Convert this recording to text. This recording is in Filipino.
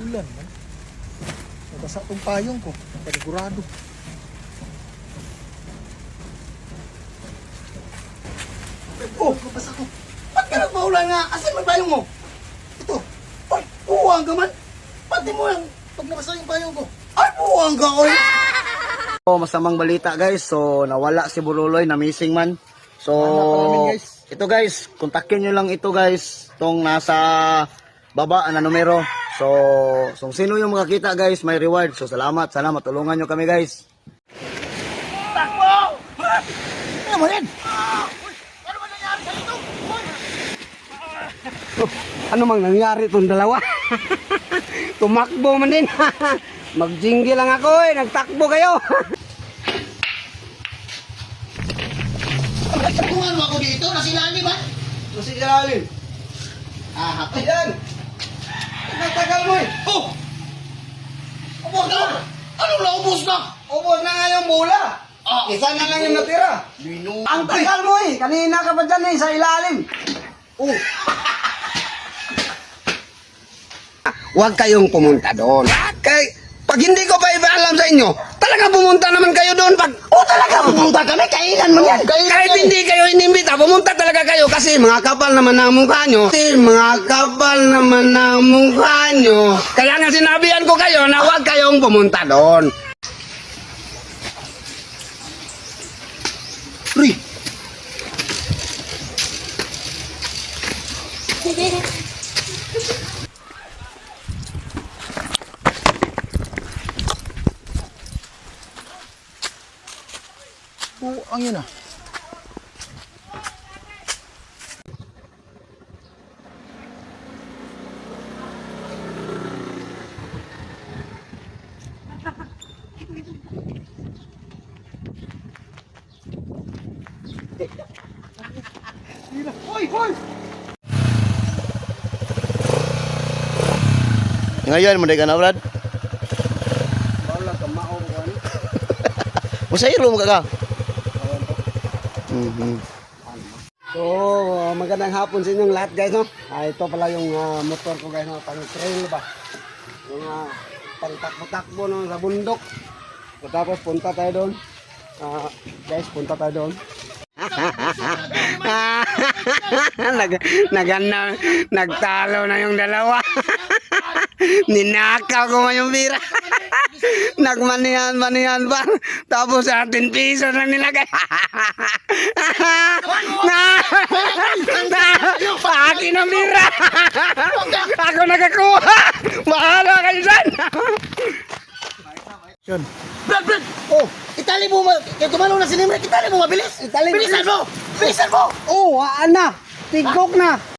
Ulan man. Nabasa tong payong ko. Panigurado. Oh, nabasa ko. Ba't ka nagpaulan nga? Asan may payong mo? Ito. Ay, buwang ka man. Pati mo lang pag nabasa yung payong ko. Ay, buwang ka, oy. So, masamang balita guys. So, nawala si Buruloy na missing man. So, guys. ito guys, kontakin nyo lang ito guys. Itong nasa baba na numero. So sino yung makakita guys, may reward. So, salamat. Sana matulungan nyo kami guys. Takbo! Ano mo yan? Ano ba nangyari sa ito? Ano mang nangyari itong dalawa? Tumakbo man din. Magjinggi lang ako eh. Nagtakbo kayo. Nagtapungan mo ako dito? Nasilali ba? Masigalin. Hapit. Ayan. Nagtagal mo eh. Oh! Ubos na! Anong naubos na? Ubos na nga yung bola. Isa na lang yung natira. Ang tagal mo eh. Kanina ka pa dyan eh. Sa ilalim. Oh. Huwag kayong pumunta doon. Kay, pag hindi ko pa ipaalam sa inyo, talaga pumunta naman kayo doon. Pag, Talaga pumunta kami? Kailan man yan? kahit hindi kayo inimbita, pumunta talaga kayo kasi mga kapal naman ang mukha nyo. Kasi mga kapal naman ang mukha nyo. Kaya nga sinabihan ko kayo na huwag kayong pumunta doon. Free! Oh, ang yun ah. Hoy, hoy! Ngayon, mo ka na, Brad? Wala ka mauwan. Musayro mo ka. So, magandang hapon sa inyong lahat guys, no? Ito pala yung motor ko guys, no? Pang trail ba? Yung pang takbo-takbo no? Sa bundok. So, tapos punta tayo doon. Guys, punta tayo doon. Nagtalo na yung dalawa. Ninakaw ko man yung bira. Nagmanihan pa. Tapos 10 piso na nilagay. Akin ang bira. Ako nakakuha. Bahala kayo dyan. Yun. Brad, Brad! Oh, itali mo, tumalong na si Nimrek, itali mo, mabilis! Itali mo. Bilisan mo! Bilisan mo! Oh, na. Tigok na.